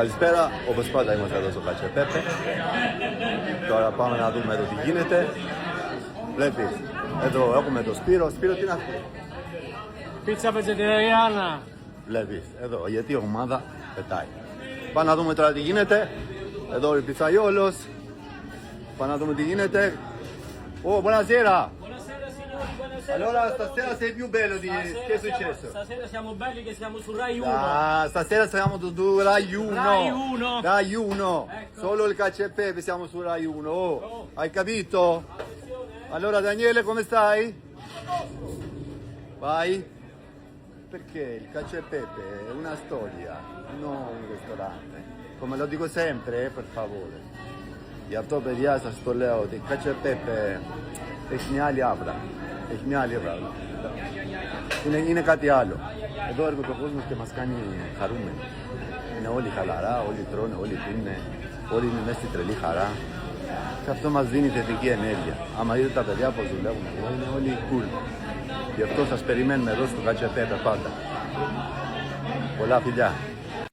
Καλησπέρα, όπως πάντα είμαστε εδώ στο Κατσεπέπε. Τώρα πάμε να δούμε εδώ τι γίνεται. Βλέπεις, εδώ έχουμε τον Σπύρο. Σπύρο, τι να πει? Πίτσα vegetariana. Βλέπεις, εδώ, γιατί η ομάδα πετάει. Πάμε να δούμε τώρα τι γίνεται. Εδώ ο πιzzaiolo. Πάμε να δούμε τι γίνεται. Oh, buonasera! Buonasera signori, buonasera. Allora, stasera sei più bello di... Che è successo? Stasera siamo belli che siamo su Rai 1. Ah, stasera siamo su Rai 1. Rai 1. Rai 1. Ecco. Solo il Cacio e Pepe siamo su Rai 1. Oh, hai capito? Allora Daniele, come stai? Vai. Perché il Cacio e Pepe è una storia, non un ristorante. Come lo dico sempre, per favore. Για αυτό, παιδιά, σας το λέω ότι η Cacio e Pepe έχει μια άλλη άβρα. Έχει μια άλλη άβρα. Είναι κάτι άλλο. Εδώ έρχεται ο κόσμος και μας κάνει χαρούμενοι. Είναι όλοι χαλαρά, όλοι τρώνε, όλοι πίνουν, όλοι είναι μέσα στη τρελή χαρά. Και αυτό μας δίνει θετική ενέργεια. Άμα δείτε τα παιδιά πως δουλεύουν εδώ, είναι όλοι cool. Γι' αυτό σας περιμένουμε εδώ στο Cacio e Pepe πάντα. Πολλά φιλιά.